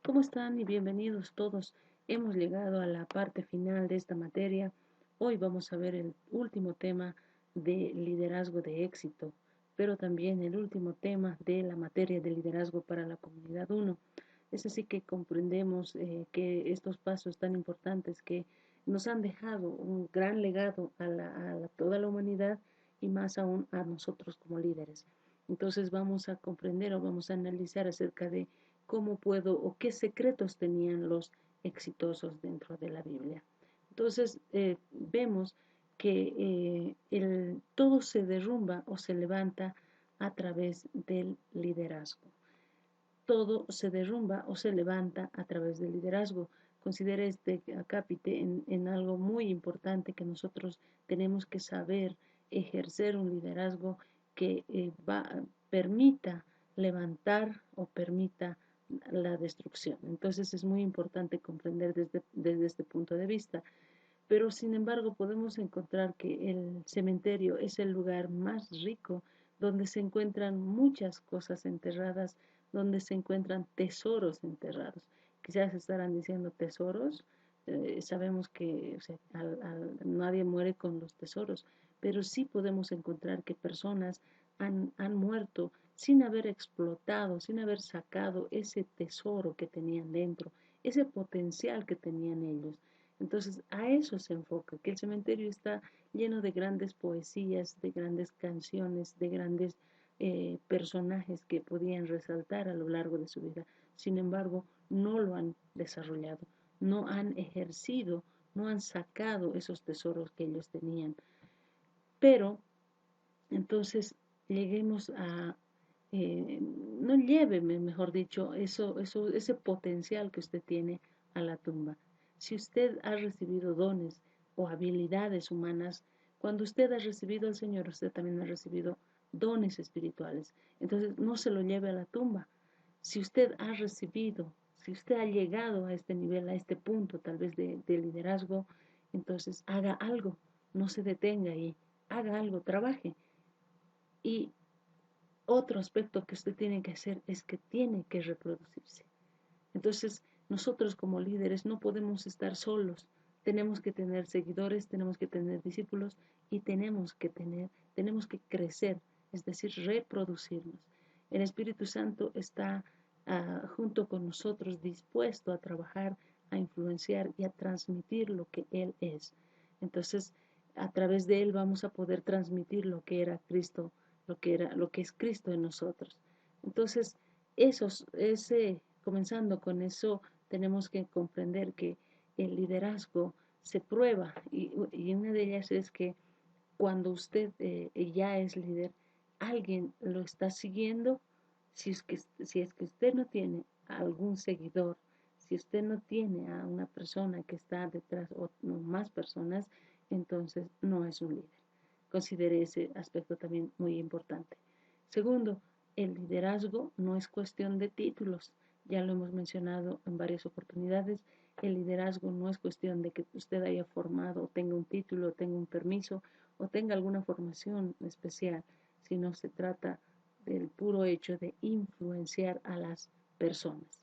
¿Cómo están y bienvenidos todos? Hemos llegado a la parte final de esta materia. Hoy vamos a ver el último tema de liderazgo de éxito, pero también el último tema de la materia de liderazgo para la comunidad 1. Es así que comprendemos que estos pasos tan importantes que nos han dejado un gran legado a toda la humanidad y más aún a nosotros como líderes. Entonces vamos a comprender o vamos a analizar acerca de cómo puedo o qué secretos tenían los exitosos dentro de la Biblia. Entonces vemos que todo se derrumba o se levanta a través del liderazgo. Todo se derrumba o se levanta a través del liderazgo. Considere este acápite en algo muy importante que nosotros tenemos que saber ejercer un liderazgo que permita levantar o permita la destrucción. Entonces es muy importante comprender desde este punto de vista. Pero sin embargo podemos encontrar que el cementerio es el lugar más rico donde se encuentran muchas cosas enterradas, donde se encuentran tesoros enterrados. Quizás estarán diciendo tesoros, sabemos que o sea, nadie muere con los tesoros, pero sí podemos encontrar que personas han muerto sin haber explotado, sin haber sacado ese tesoro que tenían dentro, ese potencial que tenían ellos. Entonces a eso se enfoca, que el cementerio está lleno de grandes poesías, de grandes canciones, de grandes personajes que podían resaltar a lo largo de su vida. Sin embargo, no lo han desarrollado, no han ejercido, no han sacado esos tesoros que ellos tenían. Pero entonces lleguemos a, no lléveme, mejor dicho, ese potencial que usted tiene a la tumba. Si usted ha recibido dones o habilidades humanas, cuando usted ha recibido al Señor, usted también ha recibido dones espirituales. Entonces, no se lo lleve a la tumba. Si usted ha recibido, si usted ha llegado a este nivel, a este punto tal vez de liderazgo, entonces haga algo, no se detenga ahí, haga algo, trabaje. Y otro aspecto que usted tiene que hacer es que tiene que reproducirse. Entonces, nosotros como líderes no podemos estar solos. Tenemos que tener seguidores, tenemos que tener discípulos y tenemos que crecer, es decir, reproducirnos. El Espíritu Santo está junto con nosotros dispuesto a trabajar, a influenciar y a transmitir lo que Él es. Entonces, a través de Él vamos a poder transmitir lo que era Cristo, lo que es Cristo en nosotros. Entonces, comenzando con eso, tenemos que comprender que el liderazgo se prueba y una de ellas es que cuando usted ya es líder, alguien lo está siguiendo. Si es que usted no tiene algún seguidor, si usted no tiene a una persona que está detrás o no, más personas, entonces no es un líder. Considere ese aspecto también muy importante. Segundo, el liderazgo no es cuestión de títulos. Ya lo hemos mencionado en varias oportunidades. El liderazgo no es cuestión de que usted haya formado, tenga un título, tenga un permiso o tenga alguna formación especial, sino se trata del puro hecho de influenciar a las personas.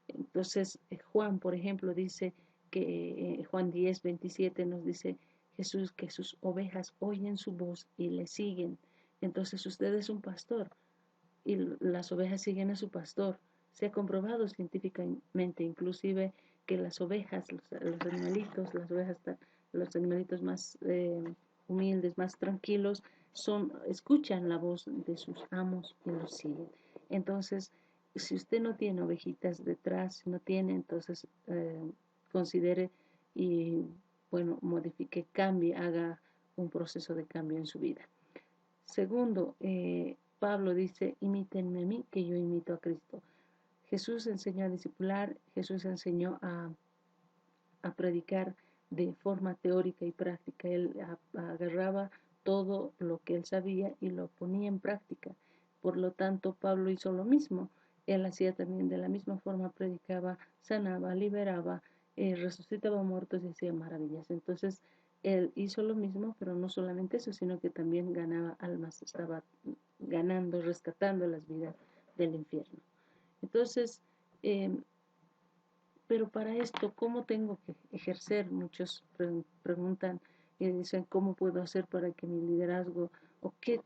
Entonces, Juan, por ejemplo, dice que Juan 10:27 nos dice Jesús que sus ovejas oyen su voz y le siguen. Entonces, usted es un pastor y las ovejas siguen a su pastor. Se ha comprobado científicamente, inclusive, que las ovejas, los animalitos, los animalitos más humildes, más tranquilos, escuchan la voz de sus amos y los siguen. Entonces, si usted no tiene ovejitas detrás, si no tiene, entonces considere y, bueno, modifique, cambie, haga un proceso de cambio en su vida. Segundo, Pablo dice, imítenme a mí, que yo imito a Cristo. Jesús enseñó a discipular, Jesús enseñó a predicar de forma teórica y práctica. Él agarraba todo lo que él sabía y lo ponía en práctica. Por lo tanto, Pablo hizo lo mismo. Él hacía también de la misma forma, predicaba, sanaba, liberaba, resucitaba muertos y hacía maravillas. Entonces, él hizo lo mismo, pero no solamente eso, sino que también ganaba almas, estaba ganando, rescatando las vidas del infierno. Entonces, Pero para esto, ¿cómo tengo que ejercer? Muchos preguntan y dicen, ¿cómo puedo hacer para que mi liderazgo, o qué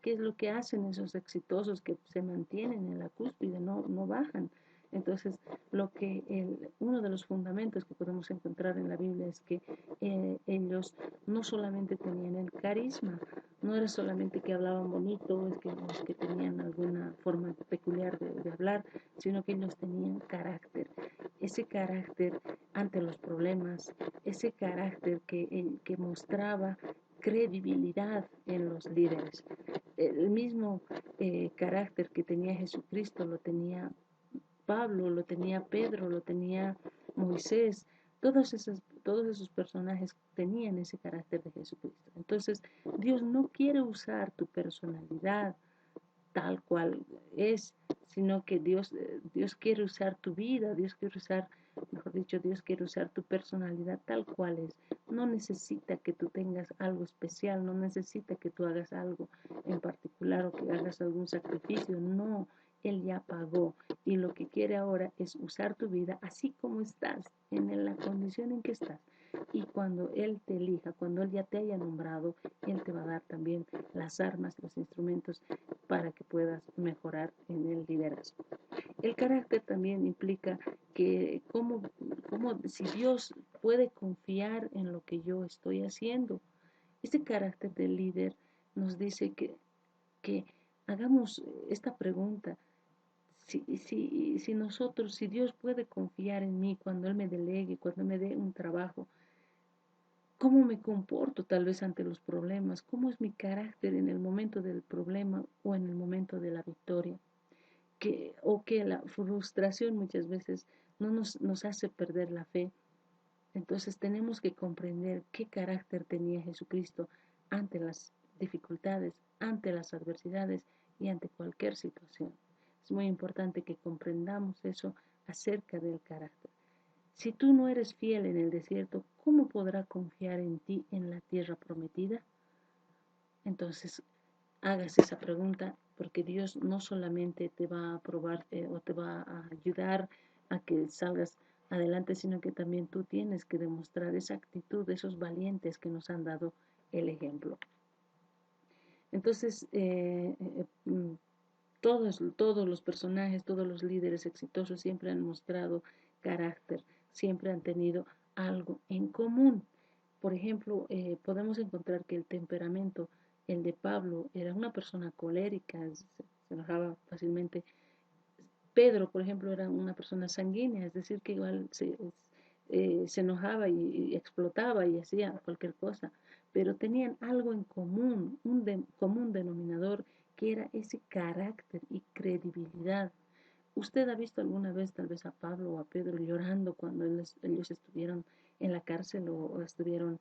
es lo que hacen esos exitosos que se mantienen en la cúspide, no bajan? Entonces, uno de los fundamentos que podemos encontrar en la Biblia es que ellos no solamente tenían el carisma, no era solamente que hablaban bonito, es que tenían alguna forma peculiar de hablar, sino que ellos tenían carácter. Ese carácter ante los problemas, ese carácter que mostraba credibilidad en los líderes. El mismo carácter que tenía Jesucristo lo tenía Pablo, lo tenía Pedro, lo tenía Moisés. Todos esos personajes tenían ese carácter de Jesucristo. Entonces, Dios no quiere usar tu personalidad tal cual es, sino que Dios quiere usar tu vida, Dios quiere usar, mejor dicho, Dios quiere usar tu personalidad tal cual es. No necesita que tú tengas algo especial, no necesita que tú hagas algo en particular o que hagas algún sacrificio, no. Él ya pagó y lo que quiere ahora es usar tu vida así como estás, en la condición en que estás. Y cuando Él te elija, cuando Él ya te haya nombrado, Él te va a dar también las armas, los instrumentos para que puedas mejorar en el liderazgo. El carácter también implica que si Dios puede confiar en lo que yo estoy haciendo. Este carácter del líder nos dice que hagamos esta pregunta. Si Dios puede confiar en mí cuando Él me delegue, cuando me dé un trabajo, ¿cómo me comporto tal vez ante los problemas? ¿Cómo es mi carácter en el momento del problema o en el momento de la victoria? Que la frustración muchas veces no nos hace perder la fe. Entonces tenemos que comprender qué carácter tenía Jesucristo ante las dificultades, ante las adversidades y ante cualquier situación. Es muy importante que comprendamos eso acerca del carácter. Si tú no eres fiel en el desierto, ¿cómo podrá confiar en ti en la tierra prometida? Entonces, hagas esa pregunta porque Dios no solamente te va a aprobar o te va a ayudar a que salgas adelante, sino que también tú tienes que demostrar esa actitud de esos valientes que nos han dado el ejemplo. Entonces, todos los personajes, todos los líderes exitosos siempre han mostrado carácter, siempre han tenido algo en común. Por ejemplo, podemos encontrar que el temperamento, el de Pablo, era una persona colérica, se enojaba fácilmente. Pedro, por ejemplo, era una persona sanguínea, es decir, que igual se enojaba y explotaba y hacía cualquier cosa, pero tenían algo en común, común denominador, que era ese carácter y credibilidad. ¿Usted ha visto alguna vez tal vez a Pablo o a Pedro llorando cuando ellos estuvieron en la cárcel o estuvieron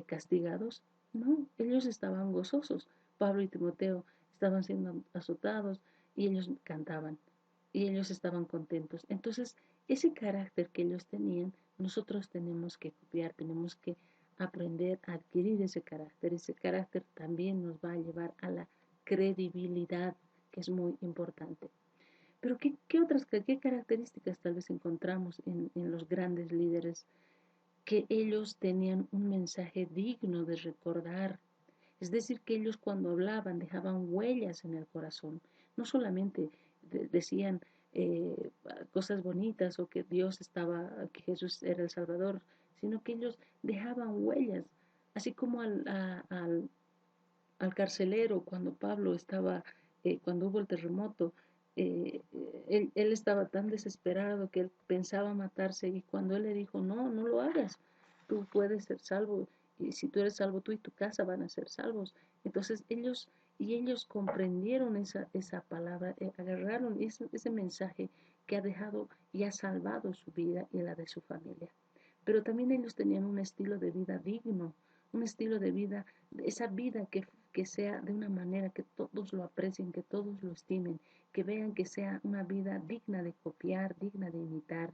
castigados? No, ellos estaban gozosos. Pablo y Timoteo estaban siendo azotados y ellos cantaban y ellos estaban contentos. Entonces, ese carácter que ellos tenían, nosotros tenemos que copiar, tenemos que aprender a adquirir ese carácter. Ese carácter también nos va a llevar a la credibilidad, que es muy importante. Pero qué características tal vez encontramos en los grandes líderes? Que ellos tenían un mensaje digno de recordar. Es decir, que ellos cuando hablaban dejaban huellas en el corazón. No solamente decían cosas bonitas o que que Jesús era el Salvador, sino que ellos dejaban huellas. Así como al carcelero cuando Pablo estaba, cuando hubo el terremoto, eh, él estaba tan desesperado que él pensaba matarse y cuando él le dijo, no lo hagas, tú puedes ser salvo y si tú eres salvo tú y tu casa van a ser salvos. Entonces ellos comprendieron esa palabra, agarraron ese mensaje que ha dejado y ha salvado su vida y la de su familia. Pero también ellos tenían un estilo de vida digno, un estilo de vida, esa vida que sea de una manera que todos lo aprecien, que todos lo estimen, que vean que sea una vida digna de copiar, digna de imitar.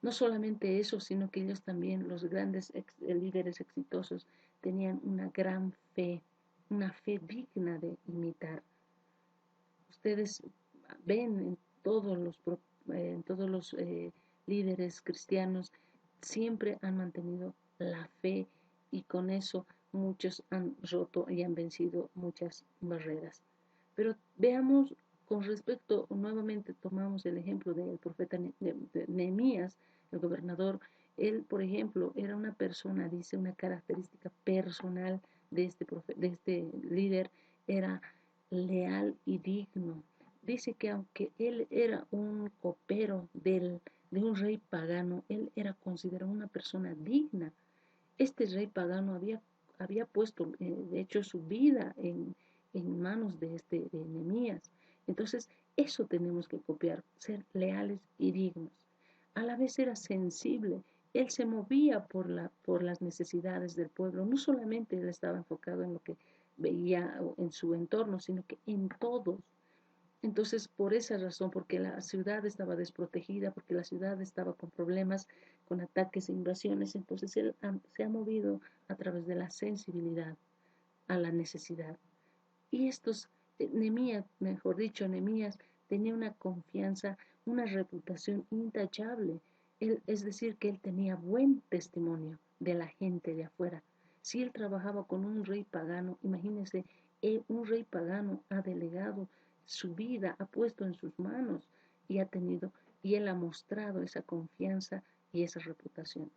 No solamente eso, sino que ellos también, los grandes líderes exitosos, tenían una gran fe, una fe digna de imitar. Ustedes ven en todos los líderes cristianos siempre han mantenido la fe y con eso muchos han roto y han vencido muchas barreras. Pero veamos con respecto, nuevamente tomamos el ejemplo del profeta Nehemías, el gobernador. Él, por ejemplo, era una persona, dice, una característica personal de este líder, era leal y digno. Dice que aunque él era un copero de un rey pagano, él era considerado una persona digna. Este rey pagano había puesto, de hecho, su vida en manos de Nehemías. Entonces, eso tenemos que copiar, ser leales y dignos. A la vez era sensible, él se movía por las necesidades del pueblo, no solamente él estaba enfocado en lo que veía en su entorno, sino que en todos. Entonces, por esa razón, porque la ciudad estaba desprotegida, porque la ciudad estaba con problemas, con ataques e invasiones, entonces él se ha movido a través de la sensibilidad a la necesidad. Y Nehemías, mejor dicho, Nehemías tenía una confianza, una reputación intachable. Es decir, que él tenía buen testimonio de la gente de afuera. Si él trabajaba con un rey pagano, imagínense, un rey pagano ha delegado su vida, ha puesto en sus manos y él ha mostrado esa confianza y esa reputación.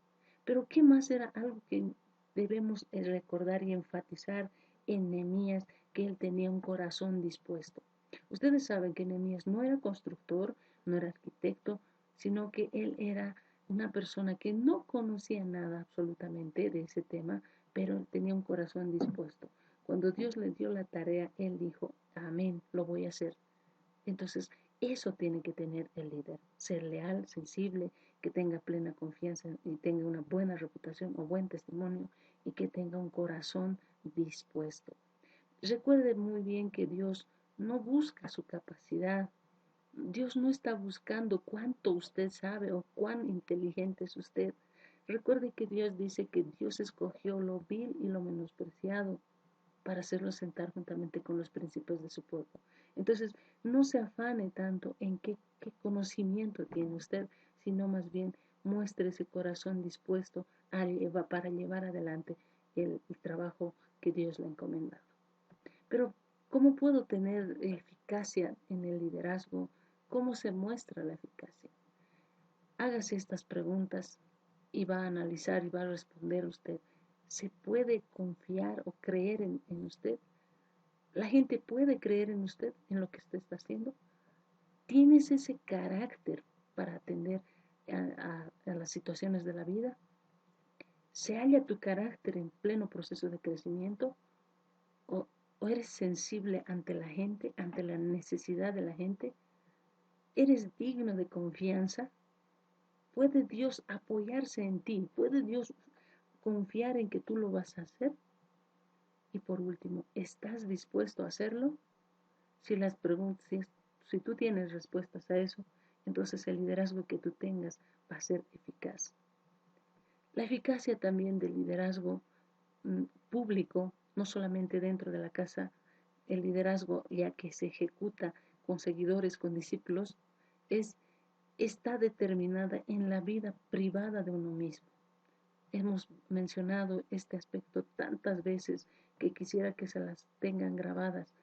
Pero ¿qué más era algo que debemos recordar y enfatizar en Nehemías? Que él tenía un corazón dispuesto. Ustedes saben que Nehemías no era constructor, no era arquitecto, sino que él era una persona que no conocía nada absolutamente de ese tema, pero tenía un corazón dispuesto. Cuando Dios le dio la tarea, él dijo, amén, lo voy a hacer. Entonces, eso tiene que tener el líder, ser leal, sensible, que tenga plena confianza y tenga una buena reputación o buen testimonio y que tenga un corazón dispuesto. Recuerde muy bien que Dios no busca su capacidad. Dios no está buscando cuánto usted sabe o cuán inteligente es usted. Recuerde que Dios dice que Dios escogió lo vil y lo menospreciado para hacerlo sentar juntamente con los príncipes de su pueblo. Entonces, no se afane tanto en qué conocimiento tiene usted, sino más bien muestre ese corazón dispuesto para llevar adelante el trabajo que Dios le ha encomendado. Pero, ¿cómo puedo tener eficacia en el liderazgo? ¿Cómo se muestra la eficacia? Hágase estas preguntas y va a analizar y va a responder usted. ¿Se puede confiar o creer en usted? ¿La gente puede creer en usted, en lo que usted está haciendo? ¿Tienes ese carácter para atender a las situaciones de la vida? ¿Se halla tu carácter en pleno proceso de crecimiento? ¿O, o eres sensible ante la gente, ante la necesidad de la gente? ¿Eres digno de confianza? ¿Puede Dios apoyarse en ti? ¿Puede Dios confiar en que tú lo vas a hacer? Y por último, ¿estás dispuesto a hacerlo? Si las preguntas, si tú tienes respuestas a eso, entonces el liderazgo que tú tengas va a ser eficaz. La eficacia también del liderazgo público, no solamente dentro de la casa, el liderazgo ya que se ejecuta con seguidores, con discípulos, está determinada en la vida privada de uno mismo. Hemos mencionado este aspecto tantas veces que quisiera que se las tengan grabadas.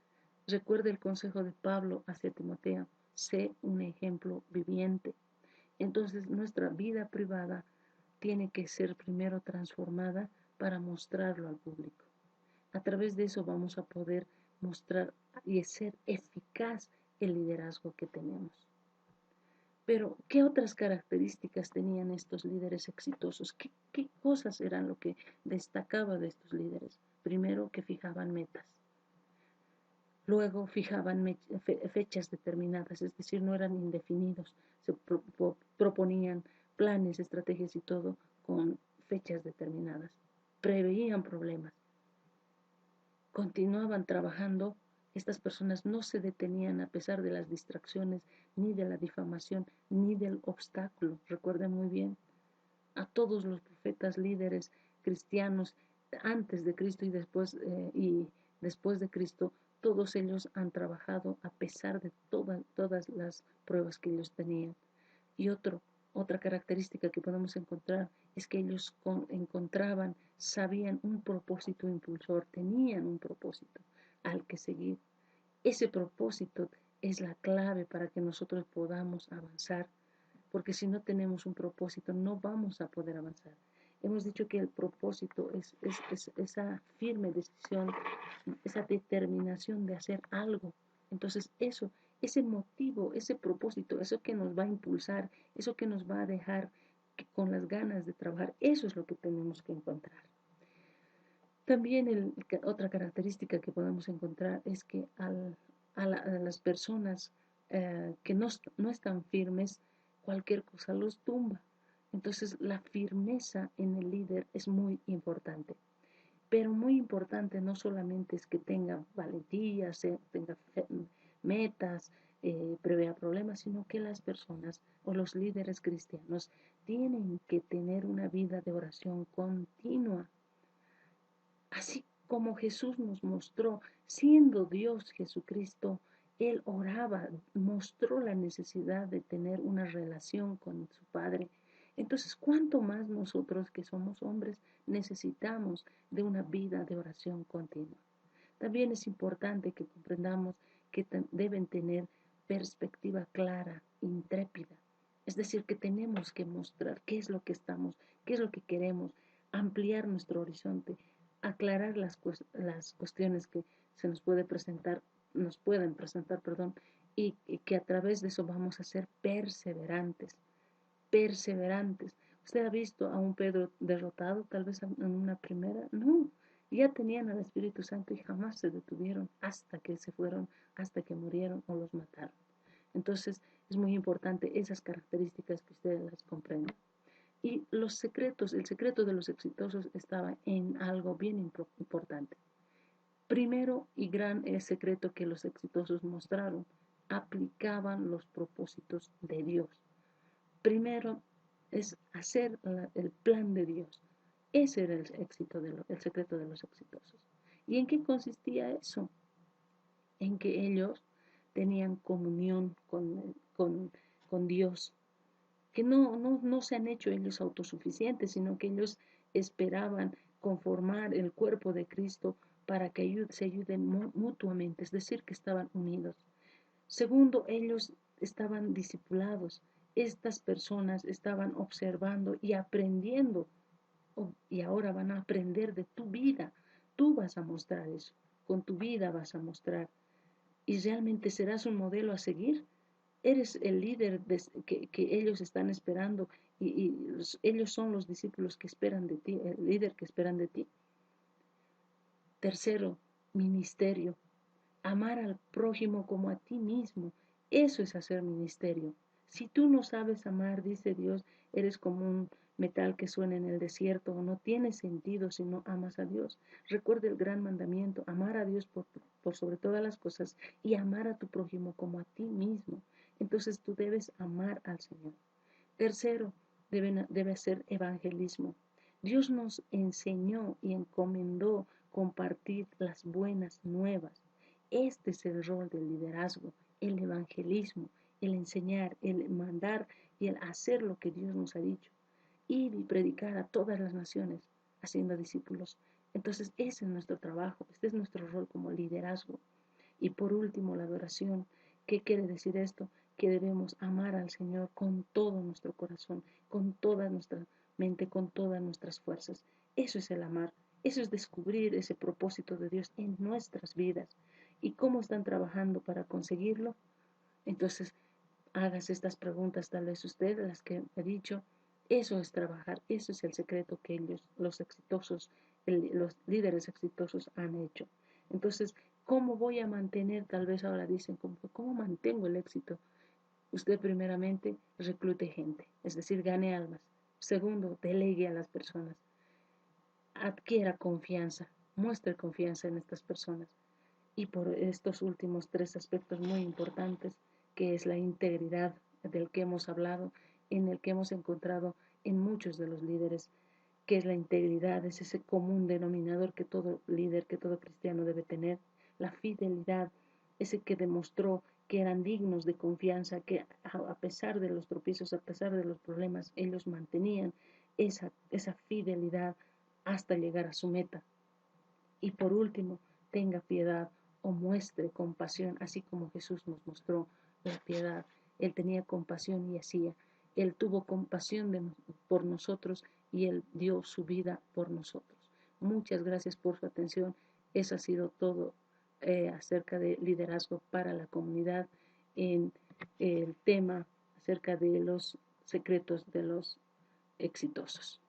Recuerde el consejo de Pablo hacia Timoteo, sé un ejemplo viviente. Entonces nuestra vida privada tiene que ser primero transformada para mostrarlo al público. A través de eso vamos a poder mostrar y ser eficaz el liderazgo que tenemos. Pero, ¿qué otras características tenían estos líderes exitosos? ¿Qué cosas eran lo que destacaba de estos líderes? Primero, que fijaban metas. Luego fijaban fechas determinadas, es decir, no eran indefinidos. Se proponían planes, estrategias y todo con fechas determinadas. Preveían problemas. Continuaban trabajando. Estas personas no se detenían a pesar de las distracciones, ni de la difamación, ni del obstáculo. Recuerden muy bien a todos los profetas líderes cristianos antes de Cristo y después de Cristo. Todos ellos han trabajado a pesar de todas las pruebas que ellos tenían. Y otro, Otra característica que podemos encontrar es que ellos encontraban, sabían un propósito impulsor, tenían un propósito al que seguir. Ese propósito es la clave para que nosotros podamos avanzar, porque si no tenemos un propósito no vamos a poder avanzar. Hemos dicho que el propósito es esa firme decisión, esa determinación de hacer algo. Entonces eso, ese motivo, ese propósito, eso que nos va a impulsar, eso que nos va a dejar con las ganas de trabajar, eso es lo que tenemos que encontrar. También otra característica que podemos encontrar es que a las personas que no están firmes, cualquier cosa los tumba. Entonces la firmeza en el líder es muy importante. Pero muy importante no solamente es que tenga valentía, tenga metas, prevea problemas, sino que las personas o los líderes cristianos tienen que tener una vida de oración continua. Así como Jesús nos mostró, siendo Dios Jesucristo, Él oraba, mostró la necesidad de tener una relación con su Padre. Entonces, ¿cuánto más nosotros que somos hombres necesitamos de una vida de oración continua? También es importante que comprendamos que deben tener perspectiva clara, intrépida. Es decir, que tenemos que mostrar qué es lo que estamos, qué es lo que queremos, ampliar nuestro horizonte, aclarar las cuestiones que se nos pueden presentar, perdón, y que a través de eso vamos a ser perseverantes, perseverantes. ¿Usted ha visto a un Pedro derrotado tal vez en una primera? No, ya tenían al Espíritu Santo y jamás se detuvieron hasta que se fueron, hasta que murieron o los mataron. Entonces es muy importante esas características que ustedes las comprendan. Y los secretos, el secreto de los exitosos estaba en algo bien importante. Primero y gran secreto que los exitosos mostraron, aplicaban los propósitos de Dios. Primero es hacer el plan de Dios. Ese era el secreto de los exitosos. ¿Y en qué consistía eso? En que ellos tenían comunión con Dios, que no se han hecho ellos autosuficientes, sino que ellos esperaban conformar el cuerpo de Cristo para que se ayuden mutuamente, es decir, que estaban unidos. Segundo, ellos estaban discipulados. Estas personas estaban observando y aprendiendo, y ahora van a aprender de tu vida. Tú vas a mostrar eso, con tu vida vas a mostrar. ¿Y realmente serás un modelo a seguir? Eres el líder que ellos están esperando y ellos son los discípulos que esperan de ti, el líder que esperan de ti. Tercero, ministerio. Amar al prójimo como a ti mismo. Eso es hacer ministerio. Si tú no sabes amar, dice Dios, eres como un metal que suena en el desierto, no tiene sentido si no amas a Dios. Recuerda el gran mandamiento, amar a Dios por sobre todas las cosas y amar a tu prójimo como a ti mismo. Entonces tú debes amar al Señor. Tercero, debe hacer evangelismo. Dios nos enseñó y encomendó compartir las buenas nuevas. Este es el rol del liderazgo, el evangelismo, el enseñar, el mandar y el hacer lo que Dios nos ha dicho. Ir y predicar a todas las naciones, haciendo discípulos. Entonces, ese es nuestro trabajo, este es nuestro rol como liderazgo. Y por último, la adoración. ¿Qué quiere decir esto? Que debemos amar al Señor con todo nuestro corazón, con toda nuestra mente, con todas nuestras fuerzas. Eso es el amar, eso es descubrir ese propósito de Dios en nuestras vidas. ¿Y cómo están trabajando para conseguirlo? Entonces, hagas estas preguntas, tal vez usted, las que he dicho. Eso es trabajar, eso es el secreto que ellos, los exitosos, los líderes exitosos han hecho. Entonces, ¿cómo voy a mantener? Tal vez ahora dicen, ¿cómo mantengo el éxito? Usted primeramente reclute gente, es decir, gane almas. Segundo, delegue a las personas. Adquiera confianza, muestre confianza en estas personas. Y por estos últimos tres aspectos muy importantes, que es la integridad del que hemos hablado, en el que hemos encontrado en muchos de los líderes, que es la integridad, es ese común denominador que todo líder, que todo cristiano debe tener, la fidelidad, ese que demostró que eran dignos de confianza, que a pesar de los tropiezos, a pesar de los problemas, ellos mantenían esa fidelidad hasta llegar a su meta. Y por último, tenga piedad o muestre compasión, así como Jesús nos mostró la piedad. Él tenía compasión y hacía. Él tuvo compasión por nosotros y Él dio su vida por nosotros. Muchas gracias por su atención. Eso ha sido todo acerca de liderazgo para la comunidad en el tema acerca de los secretos de los exitosos.